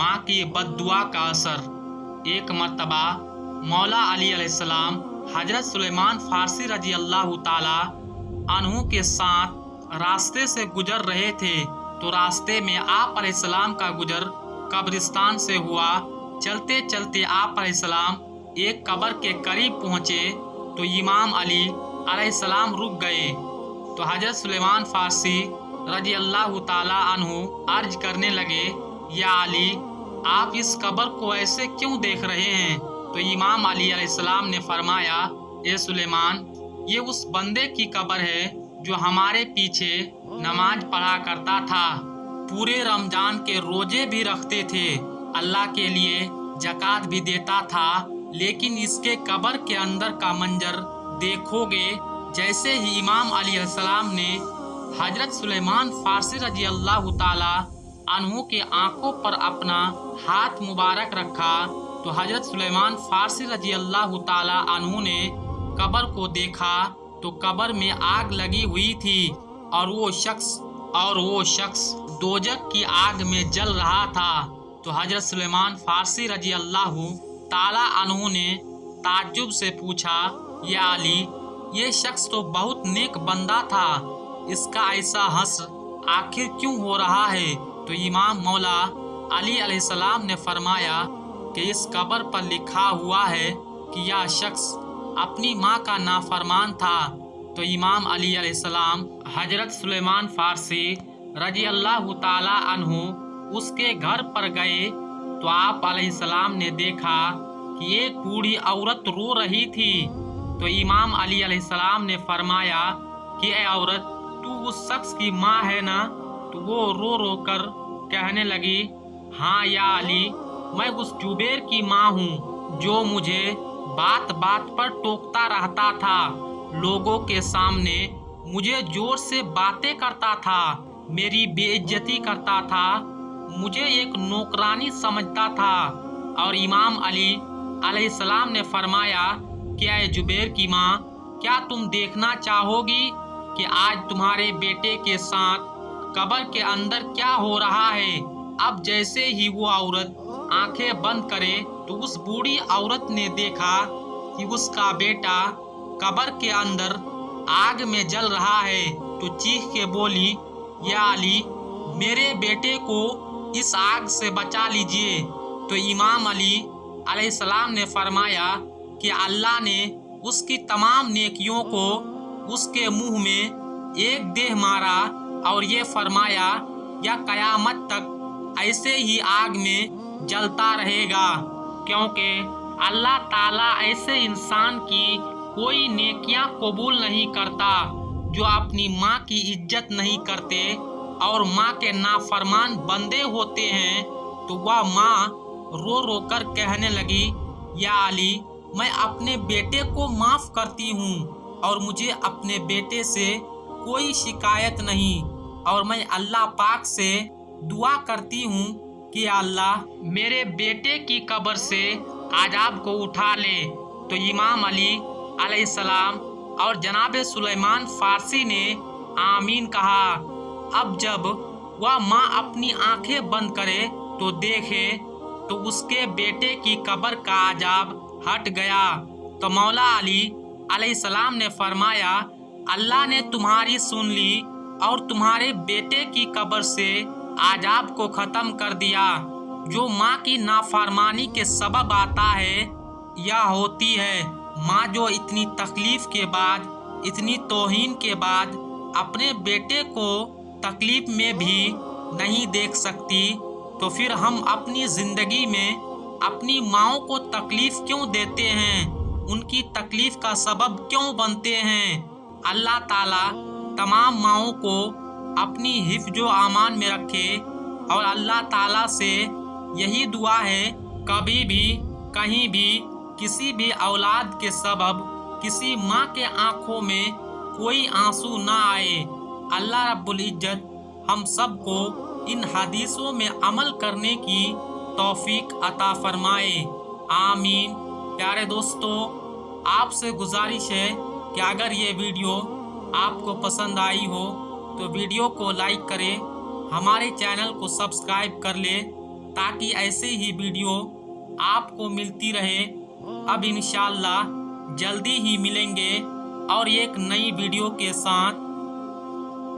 माँ की बद्दुआ का असर। एक मर्तबा मौला अली अलैहिस्सलाम हजरत सुलेमान फारसी रजी अल्लाह ताला अन्हु के साथ रास्ते से गुजर रहे थे तो रास्ते में आप अलैहिस्सलाम का गुजर कब्रिस्तान से हुआ। चलते चलते आप अलैहिस्सलाम एक कब्र के करीब पहुँचे तो इमाम अली अलैहिस्सलाम रुक गए तो हजरत सुलेमान फारसी रजी अल्लाह ताला अन्हु अर्ज करने लगे, या अली, आप इस कब्र को ऐसे क्यों देख रहे हैं? तो इमाम अली अलैहिस्सलाम ने फरमाया, ए सुलेमान, ये उस बंदे की कब्र है जो हमारे पीछे नमाज पढ़ा करता था, पूरे रमजान के रोजे भी रखते थे, अल्लाह के लिए ज़कात भी देता था, लेकिन इसके कब्र के अंदर का मंजर देखोगे। जैसे ही इमाम अली अलैहिस्सलाम ने हजरत सुलेमान फारसी रजी अल्लाह ताला अन्हु के आंखों पर अपना हाथ मुबारक रखा तो हजरत सुलेमान फारसी रजी अल्लाह ताला अन्हु ने कब्र को देखा तो कब्र में आग लगी हुई थी और वो शख्स दोजक की आग में जल रहा था। तो हजरत सुलेमान फारसी रजी अल्लाह ताला अन्हु ने ताज्जुब से पूछा, या अली, ये शख्स तो बहुत नेक बंदा था, इसका ऐसा हश्र आखिर क्यों हो रहा है? तो इमाम मौला अली अलैहिस्सलाम ने फरमाया कि इस कब्र पर लिखा हुआ है कि यह शख्स अपनी माँ का नाफरमान था। तो इमाम अली अलैहिस्सलाम हजरत सुलेमान फारसी रजी अल्लाह ताला अन्हु उसके घर पर गए तो आप अलैहिस्सलाम ने देखा कि एक बूढ़ी औरत रो रही थी। तो इमाम अली अलैहिस्सलाम ने फरमाया कि ए औरत, तू उस शख्स की माँ है ना? तो वो रो रो कर कहने लगी, हाँ या अली, मैं उस जुबैर की माँ हूँ जो मुझे बात बात पर टोकता रहता था, लोगों के सामने मुझे जोर से बातें करता था, मेरी बेइज्जती करता था, मुझे एक नौकरानी समझता था। और इमाम अली अलैहिस्सलाम ने फरमाया, क्या है जुबैर की माँ, क्या तुम देखना चाहोगी कि आज तुम्हारे बेटे के साथ कब्र के अंदर क्या हो रहा है? अब जैसे ही वो औरत आंखें बंद करे तो उस बूढ़ी औरत ने देखा कि उसका बेटा कब्र के अंदर आग में जल रहा है तो चीख के बोली, या अली, मेरे बेटे को इस आग से बचा लीजिए। तो इमाम अली अलैहिस्सलाम ने फरमाया कि अल्लाह ने उसकी तमाम नेकियों को उसके मुंह में एक देह मारा और ये फरमाया, या कयामत तक ऐसे ही आग में जलता रहेगा, क्योंकि अल्लाह ताला ऐसे इंसान की कोई नेकियां कबूल नहीं करता जो अपनी माँ की इज्जत नहीं करते और माँ के नाफरमान बंदे होते हैं। तो वह माँ रो रो कर कहने लगी, या अली, मैं अपने बेटे को माफ़ करती हूँ और मुझे अपने बेटे से कोई शिकायत नहीं, और मैं अल्लाह पाक से दुआ करती हूँ कि अल्लाह मेरे बेटे की कब्र से आजाब को उठा ले। तो इमाम अली अलैहिस्सलाम और जनाब सुलेमान फारसी ने आमीन कहा। अब जब वह माँ अपनी आंखें बंद करे तो देखे तो उसके बेटे की कब्र का आजाब हट गया। तो मौला अली अलैहिस्सलाम ने फरमाया, अल्लाह ने तुम्हारी सुन ली और तुम्हारे बेटे की कब्र से आजाब को ख़त्म कर दिया। जो माँ की नाफरमानी के सबब आता है या होती है, माँ जो इतनी तकलीफ़ के बाद, इतनी तौहीन के बाद अपने बेटे को तकलीफ़ में भी नहीं देख सकती, तो फिर हम अपनी ज़िंदगी में अपनी माँओं को तकलीफ़ क्यों देते हैं? उनकी तकलीफ़ का सबब क्यों बनते हैं? अल्लाह ताला तमाम माँओं को अपनी हिफ्ज़ व आमान में रखे और अल्लाह ताला से यही दुआ है, कभी भी कहीं भी किसी भी औलाद के सबब किसी माँ के आँखों में कोई आंसू ना आए। अल्लाह रब्बुल इज्जत हम सबको इन हदीसों में अमल करने की तौफीक अता फरमाए, आमीन। प्यारे दोस्तों, आपसे गुजारिश है कि अगर ये वीडियो आपको पसंद आई हो तो वीडियो को लाइक करें, हमारे चैनल को सब्सक्राइब कर लें تاکہ ایسے ہی ویڈیو آپ کو ملتی رہے۔ اب انشاءاللہ جلدی ہی ملیں گے اور ایک نئی ویڈیو کے ساتھ۔